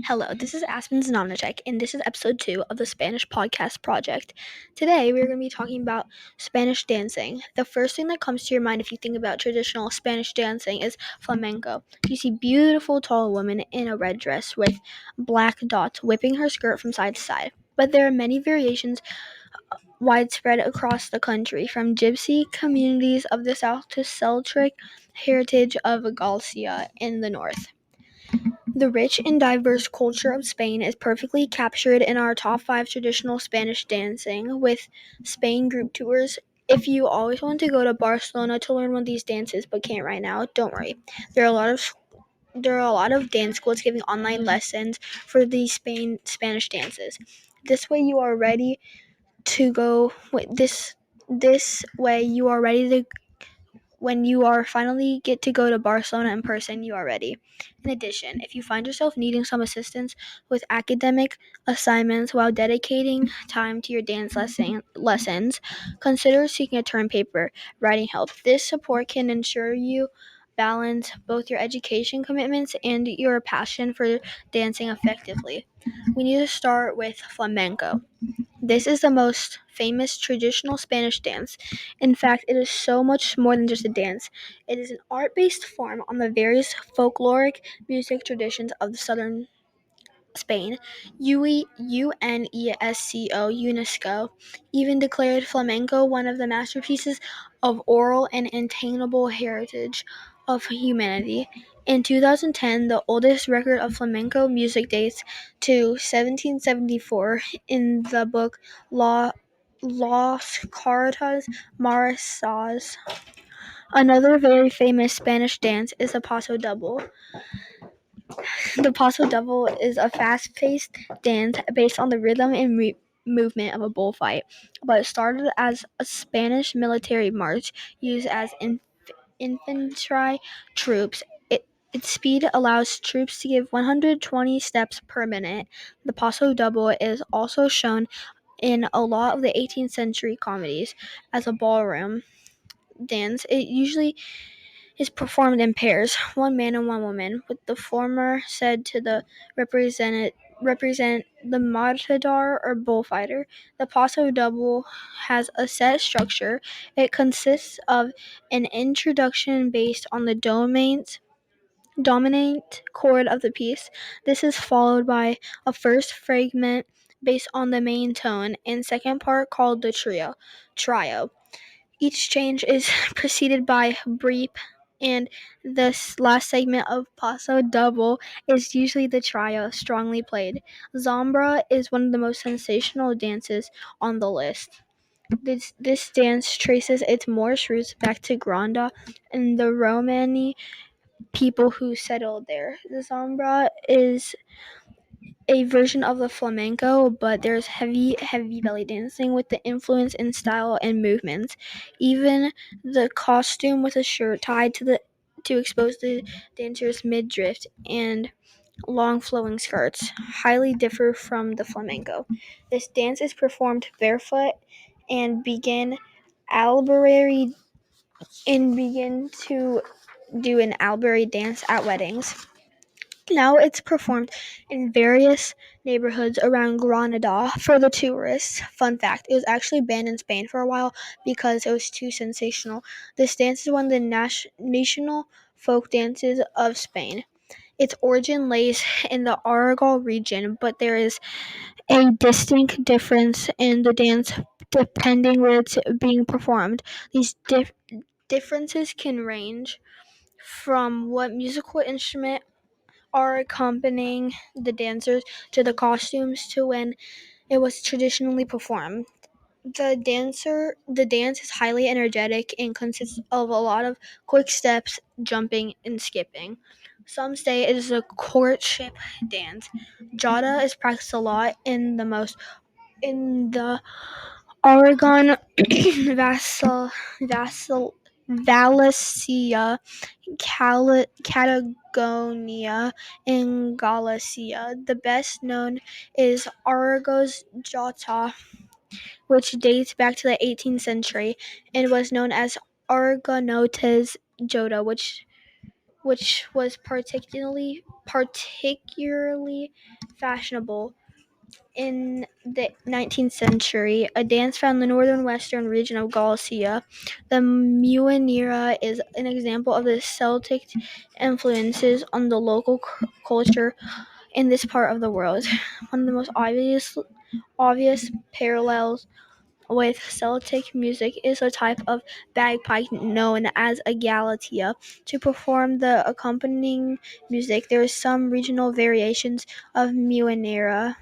Hello, this is Aspen Znamnicek, and this is episode 2 of the Spanish Podcast Project. Today, we're going to be talking about Spanish dancing. The first thing that comes to your mind if you think about traditional Spanish dancing is flamenco. You see beautiful tall woman in a red dress with black dots whipping her skirt from side to side. But there are many variations widespread across the country, from gypsy communities of the south to Celtic heritage of Galicia in the north. The rich and diverse culture of Spain is perfectly captured in our top 5 traditional Spanish dancing with Spain group tours. If you always want to go to Barcelona to learn one of these dances but can't right now, don't worry. There are a lot of dance schools giving online lessons for these Spanish dances. This way you are ready to go this way you are ready to when you are finally get to go to Barcelona in person, you are ready. In addition, if you find yourself needing some assistance with academic assignments while dedicating time to your dance lessons, consider seeking a term paper writing help. This support can ensure you balance both your education commitments and your passion for dancing effectively. We need to start with flamenco. This is the most famous traditional Spanish dance. In fact, it is so much more than just a dance. It is an art-based form on the various folkloric music traditions of the southern Spain. UNESCO even declared flamenco one of the masterpieces of oral and intangible heritage of humanity. In 2010, the oldest record of flamenco music dates to 1774 in the book Las Cartas Marcianas. Another very famous Spanish dance is the Paso Doble. The Paso Doble is a fast-paced dance based on the rhythm and movement of a bullfight, but it started as a Spanish military march used as infantry troops. Its speed allows troops to give 120 steps per minute. The Paso Doble is also shown in a lot of the 18th century comedies as a ballroom dance. It usually is performed in pairs, one man and one woman, with the former said to represent the matador or bullfighter. The Paso Doble has a set structure. It consists of an introduction based on the dominant chord of the piece. This is followed by a first fragment based on the main tone and second part called the trio. Each change is preceded by brief, and this last segment of Paso Doble is usually the trio, strongly played. Zambra is one of the most sensational dances on the list. This dance traces its Moorish roots back to Granada and the Romani people who settled there. The Zambra is a version of the flamenco, but there's heavy belly dancing with the influence in style and movements. Even the costume with a shirt tied to expose the dancer's midriff and long flowing skirts highly differ from the flamenco. This dance is performed barefoot and alberry begin to do an alberry dance at weddings. Now it's performed in various neighborhoods around Granada for the tourists. Fun fact, it was actually banned in Spain for a while because it was too sensational. This dance is one of the national folk dances of Spain. Its origin lays in the Aragón region, but there is a distinct difference in the dance depending where it's being performed. These differences can range from what musical instrument are accompanying the dancers to the costumes to when it was traditionally performed. The dance is highly energetic and consists of a lot of quick steps, jumping, and skipping. Some say it is a courtship dance. Jota is practiced a lot in the Oregon, Valencia, Patagonia, and Galicia. The best known is Aragos Jota, which dates back to the 18th century and was known as Argonautes Jota, which which was particularly fashionable in the 19th century, a dance found in the northern western region of Galicia. The Muinera is an example of the Celtic influences on the local culture in this part of the world. One of the most obvious parallels with Celtic music is a type of bagpipe known as a galatea. To perform the accompanying music, there are some regional variations of Muinera.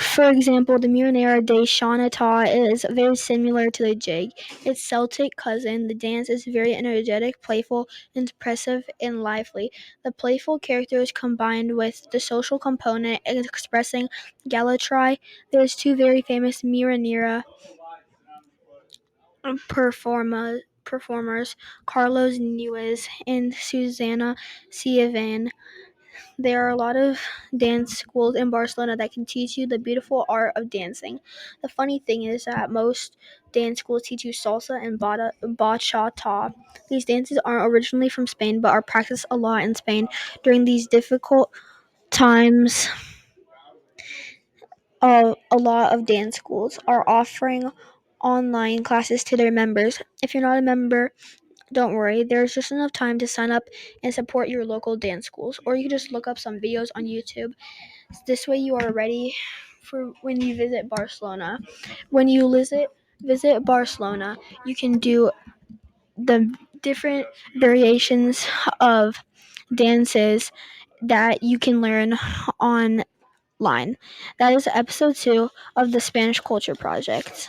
For example, the Muinera de Shanata is very similar to the jig. Its Celtic cousin, the dance is very energetic, playful, expressive, and lively. The playful character is combined with the social component expressing Galatry. There's two very famous Muinera performers, Carlos Nuez and Susana Siavan. There are a lot of dance schools in Barcelona that can teach you the beautiful art of dancing. The funny thing is that most dance schools teach you salsa and bachata. These dances aren't originally from Spain but are practiced a lot in Spain during these difficult times. A lot of dance schools are offering online classes to their members. If you're not a member, don't worry, there's just enough time to sign up and support your local dance schools, or you can just look up some videos on YouTube. This way you are ready for when you visit Barcelona. When you visit Barcelona, you can do the different variations of dances that you can learn online. That is episode 2 of the Spanish Culture Project.